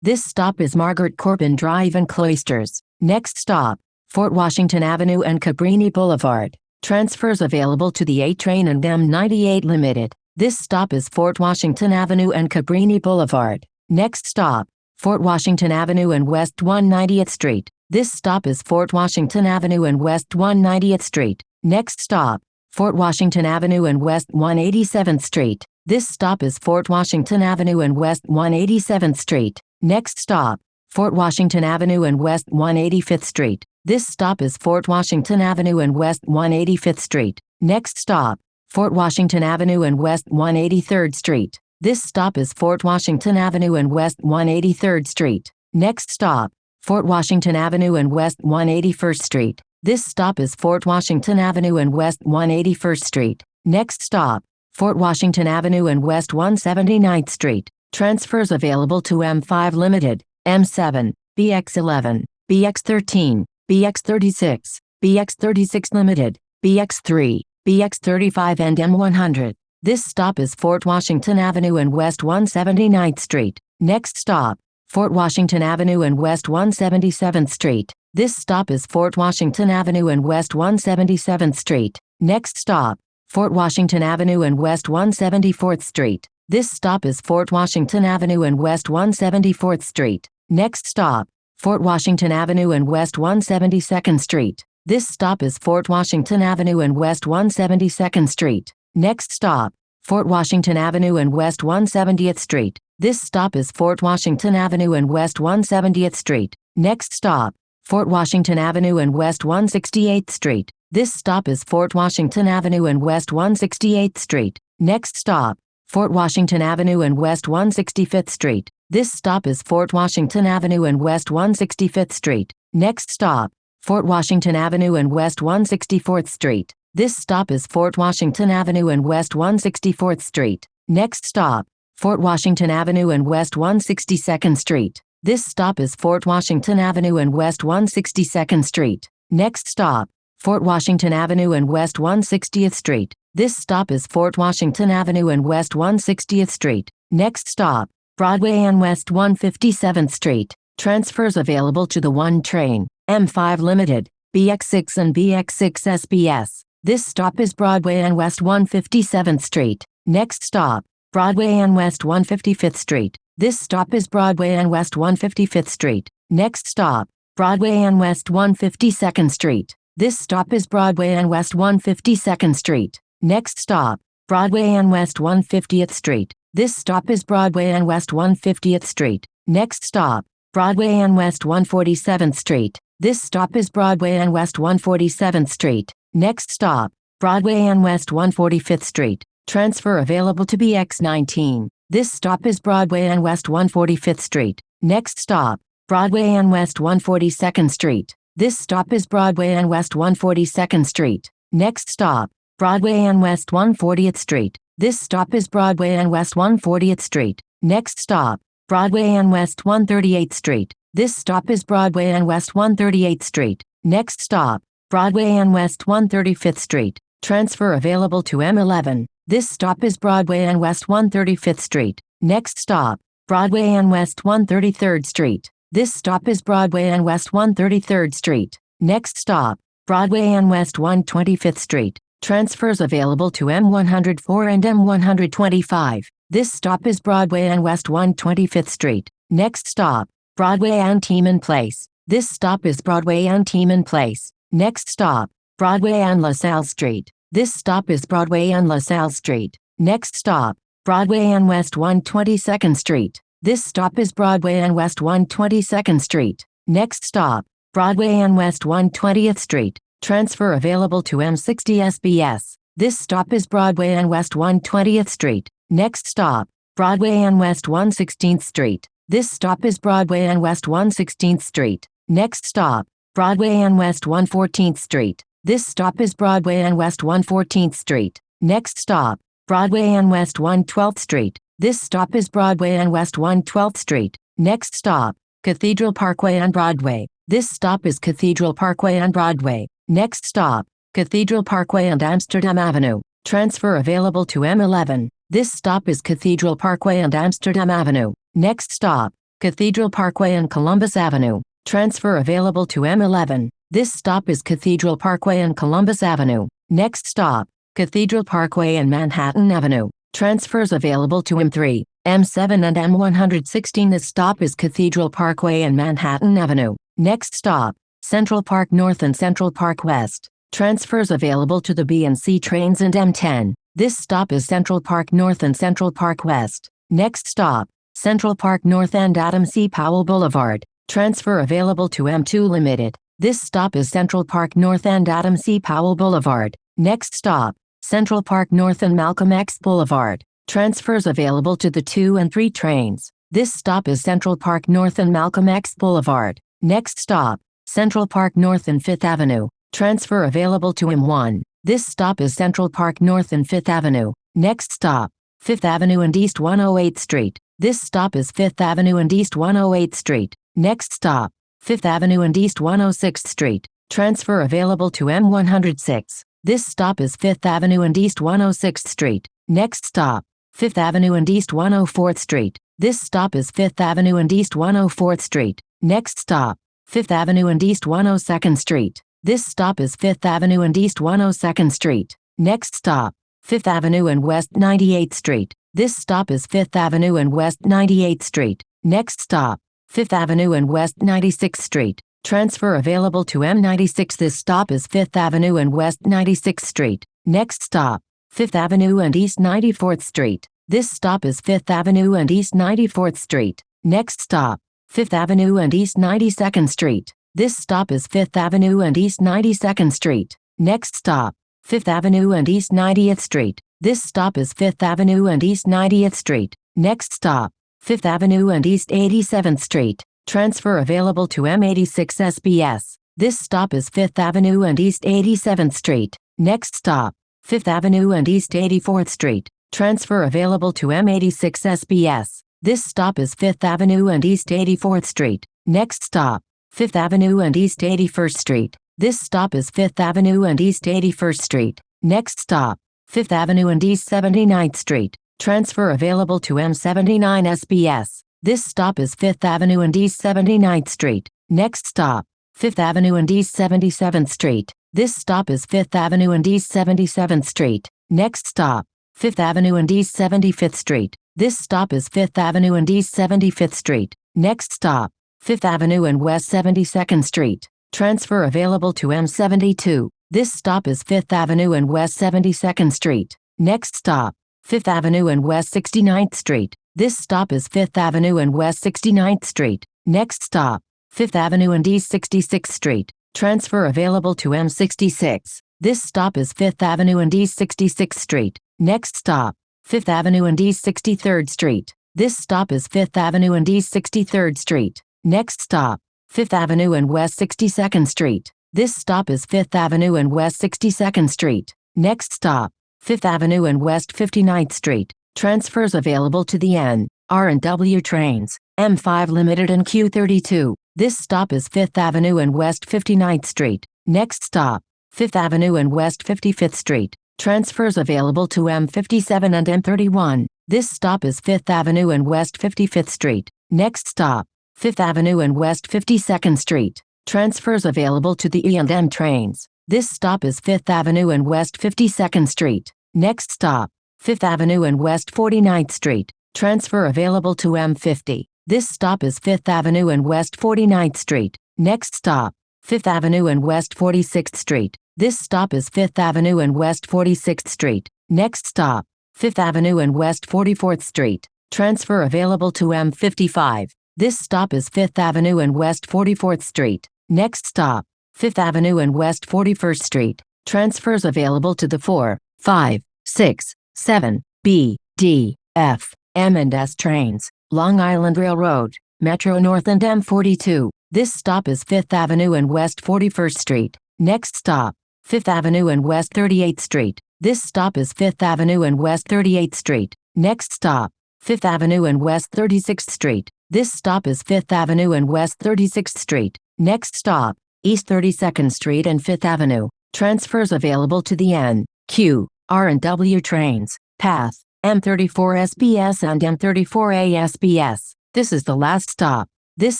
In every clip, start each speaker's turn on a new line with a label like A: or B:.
A: This stop is Margaret Corbin Drive and Cloisters. Next stop, Fort Washington Avenue and Cabrini Boulevard. Transfers available to the A train and M98 Limited. This stop is Fort Washington Avenue and Cabrini Boulevard. Next stop, Fort Washington Avenue and West 190th Street. This stop is Fort Washington Avenue and West 190th Street. Next stop, Fort Washington Avenue and West 187th Street. This stop is Fort Washington Avenue and West 187th Street. Next stop, Fort Washington Avenue and West 185th Street. This stop is Fort Washington Avenue and West 185th Street. Next stop, Fort Washington Avenue and West 183rd Street. This stop is Fort Washington Avenue and West 183rd Street. Next stop, Fort Washington Avenue and West 181st Street. This stop is Fort Washington Avenue and West 181st Street. Next stop, Fort Washington Avenue and West 179th Street. Transfers available to M5 Limited, M7, BX11, BX13, BX36, BX36 Limited, BX3, BX35 and M100. This stop is Fort Washington Avenue and West 179th Street. Next stop, Fort Washington Avenue and West 177th Street. This stop is Fort Washington Avenue and West 177th Street. Next stop, Fort Washington Avenue and West 174th Street. This stop is Fort Washington Avenue and West 174th Street. Next stop, Fort Washington Avenue and West 172nd Street. This stop is Fort Washington Avenue and West 172nd Street. Next stop, Fort Washington Avenue and West 170th Street. This stop is Fort Washington Avenue and West 170th Street. Next stop, Fort Washington Avenue and West 168th Street. This stop is Fort Washington Avenue and West 168th Street. Next stop, Fort Washington Avenue and West 165th Street. This stop is Fort Washington Avenue and West 165th Street. Next stop, Fort Washington Avenue and West 164th Street. This stop is Fort Washington Avenue and West 164th Street. Next stop, Fort Washington Avenue and West 162nd Street. This stop is Fort Washington Avenue and West 162nd Street. Next stop, Fort Washington Avenue and West 160th Street. This stop is Fort Washington Avenue and West 160th Street. Next stop, Broadway and West 157th Street. Transfers available to the 1 train, M5 Limited, BX6 and BX6 SBS. This stop is Broadway and West 157th Street. Next stop, Broadway and West 155th Street. This stop is Broadway and West 155th Street. Next stop, Broadway and West 152nd Street. This stop is Broadway and West 152nd Street. Next stop, Broadway and West 150th Street. This stop is Broadway and West 150th Street. Next stop, Broadway and West 147th Street. This stop is Broadway and West 147th Street. Next stop, Broadway and West 145th Street. Transfer available to BX19. This stop is Broadway and West 145th Street. Next stop, Broadway and West 142nd Street. This stop is Broadway and West 142nd Street. Next stop, Broadway and West 140th Street. This stop is Broadway and West 140th Street. Next stop, Broadway and West 138th Street. This stop is Broadway and West 138th Street. Next stop, Broadway and West 135th Street. Transfer available to M11. This stop is Broadway and West 135th Street. Next stop, Broadway and West 133rd Street. This stop is Broadway and West 133rd Street. Next stop, Broadway and West 125th Street. Transfers available to M104 and M125. This stop is Broadway and West 125th Street. Next stop, Broadway and Tiemann Place. This stop is Broadway and Tiemann Place. Next stop, Broadway and LaSalle Street. This stop is Broadway and LaSalle Street. Next stop, Broadway and West 122nd Street. This stop is Broadway and West 122nd Street. Next stop, Broadway and West 120th Street. Transfer available to M60 SBS. This stop is Broadway and West 120th Street. Next stop, Broadway and West 116th Street. This stop is Broadway and West 116th Street. Next stop, Broadway and West 114th Street. This stop is Broadway and West 114th Street. Next stop, Broadway and West 112th Street. This stop is Broadway and West 112th Street. Next stop, Cathedral Parkway and Broadway. This stop is Cathedral Parkway and Broadway. Next stop, Cathedral Parkway and Amsterdam Avenue. Transfer available to M11. This stop is Cathedral Parkway and Amsterdam Avenue. Next stop, Cathedral Parkway and Columbus Avenue. Transfer available to M11. This stop is Cathedral Parkway and Columbus Avenue. Next stop, Cathedral Parkway and Manhattan Avenue. Transfers available to M3, M7 and M116. This stop is Cathedral Parkway and Manhattan Avenue. Next stop, Central Park North and Central Park West. Transfers available to the B and C trains and M10. This stop is Central Park North and Central Park West. Next stop, Central Park North and Adam C. Powell Boulevard. Transfer available to M2 Limited. This stop is Central Park North and Adam C. Powell Boulevard. Next stop, Central Park North and Malcolm X Boulevard. Transfers available to the 2 and 3 trains. This stop is Central Park North and Malcolm X Boulevard. Next stop, Central Park North and 5th Avenue. Transfer available to M1. This stop is Central Park North and 5th Avenue. Next stop, 5th Avenue and East 108th Street. This stop is 5th Avenue and East 108th Street. Next stop, 5th Avenue and East 106th Street. Transfer available to M106. This stop is 5th Avenue and East 106th Street. Next stop, 5th Avenue and East 104th Street. This stop is 5th Avenue and East 104th Street. Next stop, 5th Avenue and East 102nd Street. This stop is 5th Avenue and East 102nd Street. Next stop, 5th Avenue and West 98th Street. This stop is 5th Avenue and West 98th Street. Next stop, 5th Avenue and West 96th Street. Transfer available to M96. This stop is 5th Avenue and West 96th Street. Next stop, 5th Avenue and East 94th Street. This stop is 5th Avenue and East 94th Street. Next stop, 5th Avenue and East 92nd Street. This stop is 5th Avenue and East 92nd Street. Next stop, 5th Avenue and East 90th Street. This stop is 5th Avenue and East 90th Street. Next stop, 5th Avenue and East 87th Street. Transfer available to M86 SBS. This stop is 5th Avenue and East 87th Street. Next stop, 5th Avenue and East 84th Street. Transfer available to M86 SBS. This stop is 5th Avenue and East 84th Street. Next stop, 5th Avenue and East 81st Street. This stop is 5th Avenue and East 81st Street. Next stop, 5th Avenue and East 79th Street. Transfer available to M79 SBS. This stop is 5th Avenue and East 79th Street. Next stop, 5th Avenue and East 77th Street. This stop is 5th Avenue and East 77th Street. Next stop, 5th Avenue and East 75th Street. This stop is 5th Avenue and East 75th Street. Next stop, 5th Avenue and West 72nd Street. Transfer available to M72. This stop is 5th Avenue and West 72nd Street. Next stop, 5th Avenue and West 69th Street. This stop is 5th Avenue and West 69th Street. Next stop, 5th Avenue and East 66th Street. Transfer available to M66. This stop is 5th Avenue and East 66th Street. Next stop, 5th Avenue and East 63rd Street. This stop is 5th Avenue and East 63rd Street. Next stop, 5th Avenue and West 62nd Street. This stop is 5th Avenue and West 62nd Street. Next stop, 5th Avenue and West 59th Street. Transfers available to the N, R and W trains, M5 Limited and Q32. This stop is 5th Avenue and West 59th Street. Next stop, 5th Avenue and West 55th Street. Transfers available to M57 and M31. This stop is 5th Avenue and West 55th Street. Next stop, 5th Avenue and West 52nd Street. Transfers available to the E and M trains. This stop is 5th Avenue and West 52nd Street. Next stop, 5th Avenue and West 49th Street. Transfer available to M50. This stop is 5th Avenue and West 49th Street. Next stop, 5th Avenue and West 46th Street. This stop is 5th Avenue and West 46th Street. Next stop, 5th Avenue and West 44th Street. Transfer available to M55. This stop is 5th Avenue and West 44th Street. Next stop, 5th Avenue and West 41st Street. Transfers available to the 4, 5, 6, 7, B, D, F, M and S trains. Long Island Railroad, Metro North and M42. This stop is 5th Avenue and West 41st Street. Next stop, 5th Avenue and West 38th Street. This stop is 5th Avenue and West 38th Street. Next stop, 5th Avenue and West 36th Street. This stop is 5th Avenue and West 36th Street. Next stop, East 32nd Street and 5th Avenue. Transfers available to the N, Q, R and W trains, Path, M34 SBS and M34A SBS. This is the last stop. This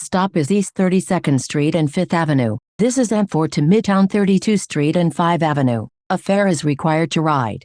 A: stop is East 32nd Street and 5th Avenue. This is M4 to Midtown 32nd Street and 5th Avenue. A fare is required to ride.